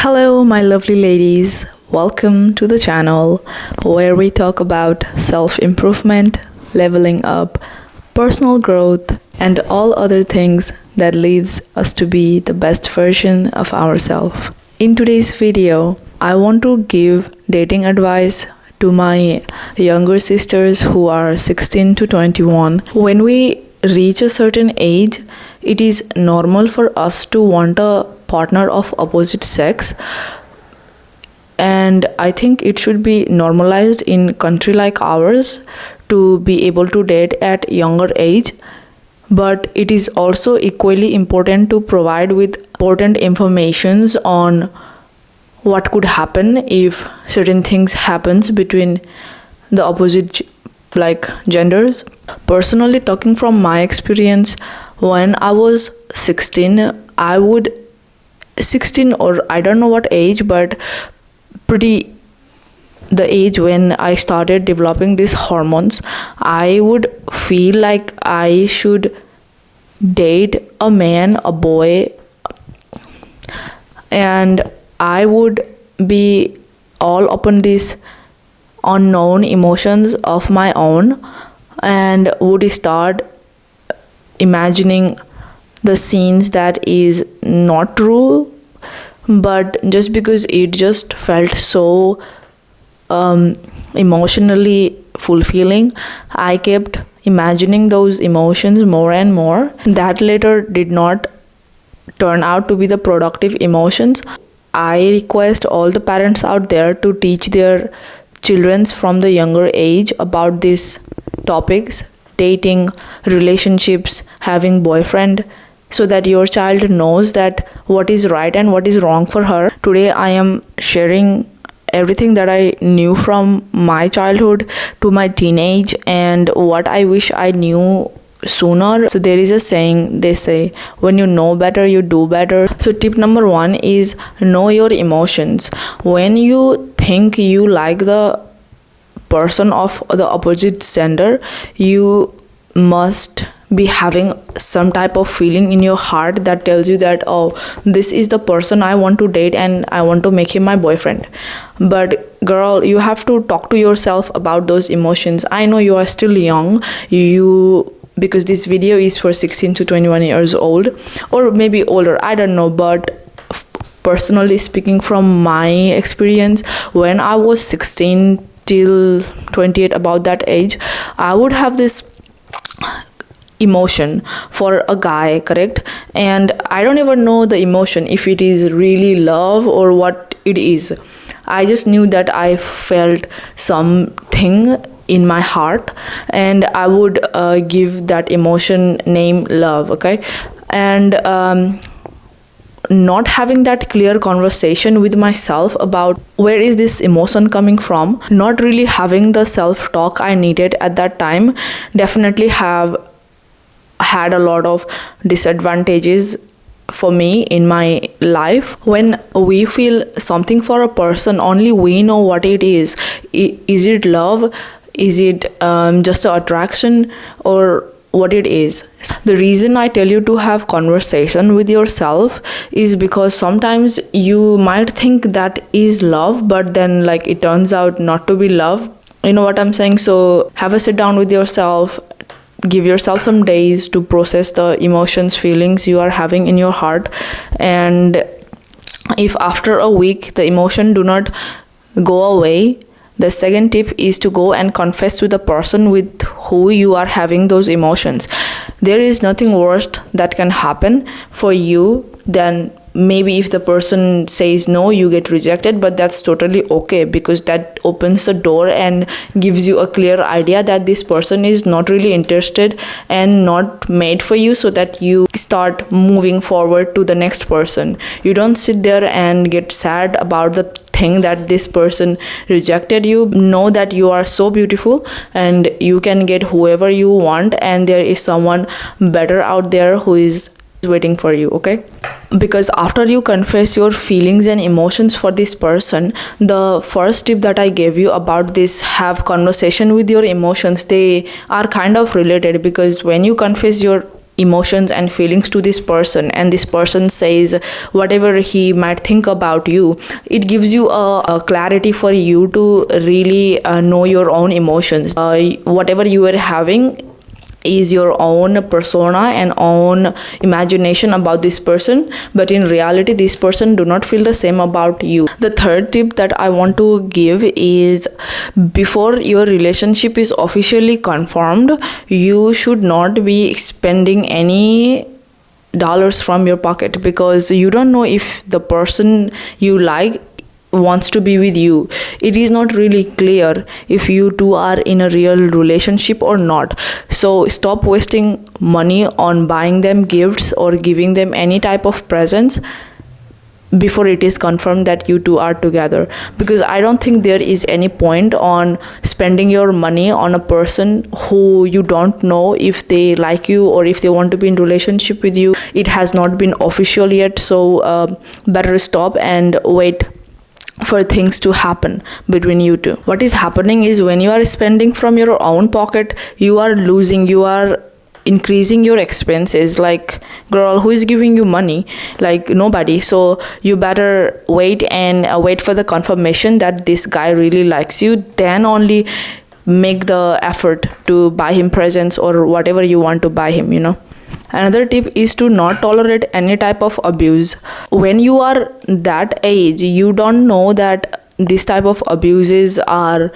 Hello, my lovely ladies. Welcome to the channel where we talk about self improvement, leveling up, personal growth, and all other things that leads us to be the best version of ourselves. In today's video, I want to give dating advice to my younger sisters who are 16 to 21. When we reach a certain age, it is normal for us to want a partner of opposite sex, and I think it should be normalized in country like ours to be able to date at younger age. But it is also equally important to provide with important informations on what could happen if certain things happens between the opposite genders. Personally, talking from my experience, when I was 16, 16 or I don't know what age, but pretty the age when I started developing these hormones, I would feel like I should date a man, a boy, and I would be all upon these unknown emotions of my own and would start imagining the scenes that is not true, but just because it just felt so emotionally fulfilling, I kept imagining those emotions more and more. That later did not turn out to be the productive emotions. I request all the parents out there to teach their children from the younger age about these topics: dating, relationships, having boyfriend, so that your child knows that what is right and what is wrong for her. Today I am sharing everything that I knew from my childhood to my teenage and what I wish I knew sooner. So there is a saying, they say, when you know better, you do better. So tip number 1 is know your emotions. When you think you like the person of the opposite gender, you must be having some type of feeling in your heart that tells you that, oh, this is the person I want to date and I want to make him my boyfriend. But girl, you have to talk to yourself about those emotions. I know you are still young, because this video is for 16 to 21 years old, or maybe older, I don't know. But personally speaking, from my experience, when I was 16 till 28, about that age, I would have this emotion for a guy, correct? And I don't even know the emotion, if it is really love or what it is. I just knew that I felt something in my heart, and I would give that emotion name love, okay? And not having that clear conversation with myself about where is this emotion coming from, not really having the self-talk I needed at that time, definitely have had a lot of disadvantages for me in my life. When we feel something for a person, only we know what it is. Is it love? Is it just an attraction, or what it is? The reason I tell you to have conversation with yourself is because sometimes you might think that is love, but then it turns out not to be love. You know what I'm saying? So have a sit down with yourself, give yourself some days to process the emotions, feelings you are having in your heart. And if after a week the emotion do not go away, the second tip is to go and confess to the person with who you are having those emotions. There is nothing worse that can happen for you than maybe if the person says no, you get rejected, but that's totally okay, because that opens the door and gives you a clear idea that this person is not really interested and not made for you, so that you start moving forward to the next person. You don't sit there and get sad about the thing that this person rejected you. Know that you are so beautiful and you can get whoever you want, and there is someone better out there who is waiting for you, okay? Because after you confess your feelings and emotions for this person, the first tip that I gave you about this, have conversation with your emotions, they are kind of related. Because when you confess your emotions and feelings to this person, and this person says whatever he might think about you, it gives you a clarity for you to really know your own emotions. Whatever you are having is your own persona and own imagination about this person, but in reality this person do not feel the same about you. The third tip that I want to give is, before your relationship is officially confirmed, you should not be spending any dollars from your pocket, because you don't know if the person you like wants to be with you. It is not really clear if you two are in a real relationship or not. So stop wasting money on buying them gifts or giving them any type of presents before it is confirmed that you two are together, because I don't think there is any point on spending your money on a person who you don't know if they like you or if they want to be in relationship with you. It has not been official yet, so better stop and wait for things to happen between you two. What is happening is, when you are spending from your own pocket, you are increasing your expenses. Like, girl, who is giving you money? Like, nobody. So you better wait and wait for the confirmation that this guy really likes you, then only make the effort to buy him presents or whatever you want to buy him, Another tip is to not tolerate any type of abuse. When you are that age, you don't know that this type of abuses are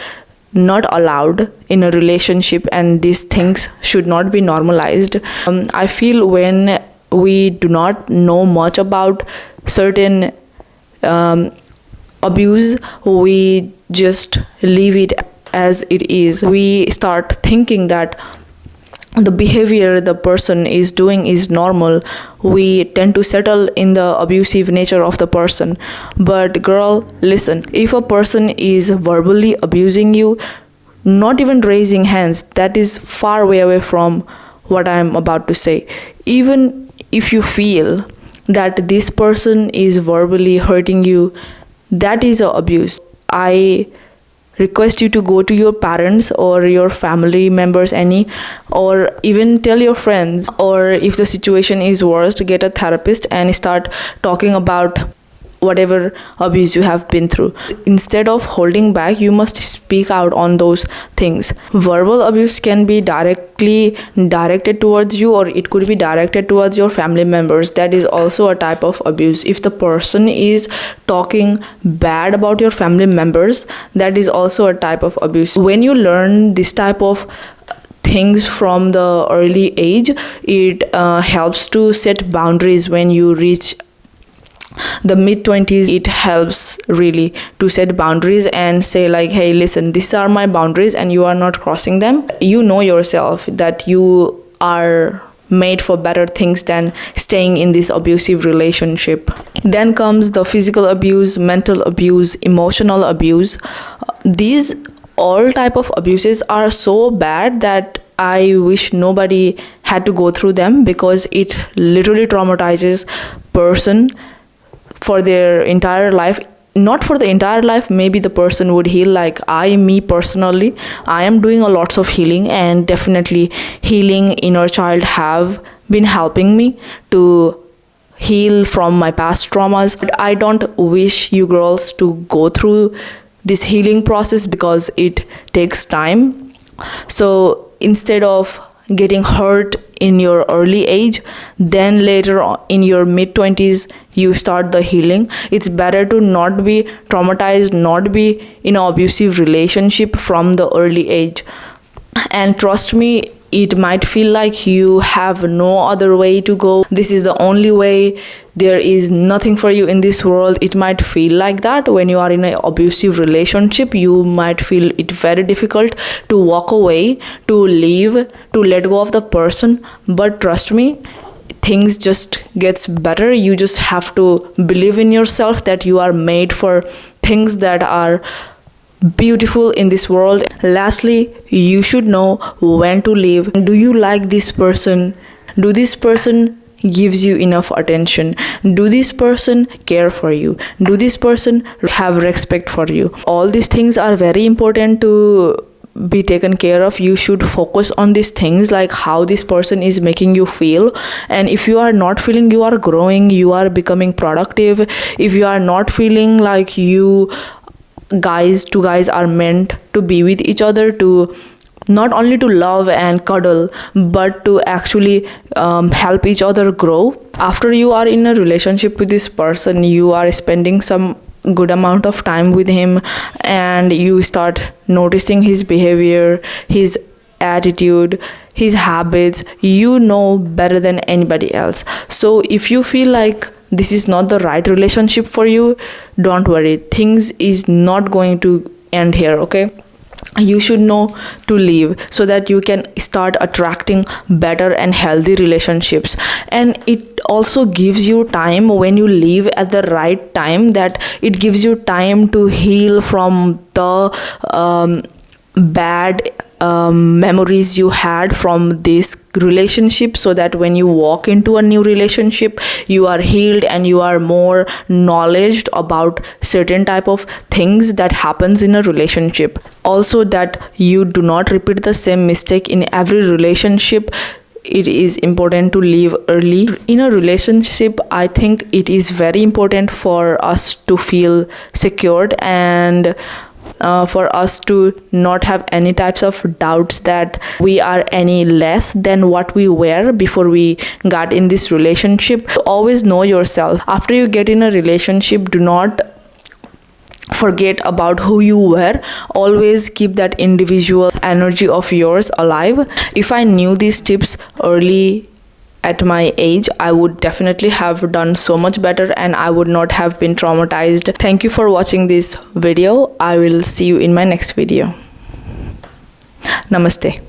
not allowed in a relationship, and these things should not be normalized. I feel when we do not know much about certain abuse, we just leave it as it is. We start thinking that the behavior the person is doing is normal. We tend to settle in the abusive nature of the person. But girl, listen, if a person is verbally abusing you, not even raising hands, that is far way away from what I am about to say. Even if you feel that this person is verbally hurting you, that is abuse. I request you to go to your parents or your family members, or even tell your friends, or if the situation is worse, get a therapist and start talking about whatever abuse you have been through. Instead of holding back, you must speak out on those things. Verbal abuse can be directly directed towards you, or it could be directed towards your family members. That is also a type of abuse. If the person is talking bad about your family members, that is also a type of abuse. When you learn this type of things from the early age, it helps to set boundaries. When you reach the mid-20s, it helps really to set boundaries and say like, hey, listen, these are my boundaries and you are not crossing them. You know yourself that you are made for better things than staying in this abusive relationship. Then comes the physical abuse, mental abuse, emotional abuse. These all type of abuses are so bad that I wish nobody had to go through them, because it literally traumatizes person for their entire life. Not for the entire life, maybe the person would heal. Like me personally, I am doing a lots of healing, and definitely healing inner child have been helping me to heal from my past traumas. But I don't wish you girls to go through this healing process, because it takes time. So instead of getting hurt in your early age, then later on in your mid-20s you start the healing, it's better to not be traumatized, not be in an abusive relationship from the early age. And trust me, it might feel like you have no other way to go. This is the only way. There is nothing for you in this world. It might feel like that when you are in an abusive relationship. You might feel it very difficult to walk away, to leave, to let go of the person. But trust me, things just gets better. You just have to believe in yourself that you are made for things that are beautiful in this world. Lastly, you should know when to leave. Do you like this person? Do this person gives you enough attention? Do this person care for you? Do this person have respect for you? All these things are very important to be taken care of, you should focus on these things, like how this person is making you feel. And if you are not feeling you are growing, you are becoming productive, if you are not feeling like you guys are meant to be with each other, to not only to love and cuddle, but to actually help each other grow. After you are in a relationship with this person, you are spending some good amount of time with him, and you start noticing his behavior, his attitude, his habits. You know better than anybody else. So if you feel like this is not the right relationship for you, don't worry, things is not going to end here, okay? You should know to leave so that you can start attracting better and healthy relationships. And it also gives you time when you leave at the right time, that it gives you time to heal from the bad memories you had from this relationship, so that when you walk into a new relationship, you are healed and you are more knowledgeable about certain type of things that happens in a relationship. Also, that you do not repeat the same mistake in every relationship. It is important to leave early in a relationship. I think it is very important for us to feel secured, and for us to not have any types of doubts that we are any less than what we were before we got in this relationship. Always know yourself. After you get in a relationship, do not forget about who you were. Always keep that individual energy of yours alive. If I knew these tips early at my age, I would definitely have done so much better, and I would not have been traumatized. Thank you for watching this video. I will see you in my next video. Namaste.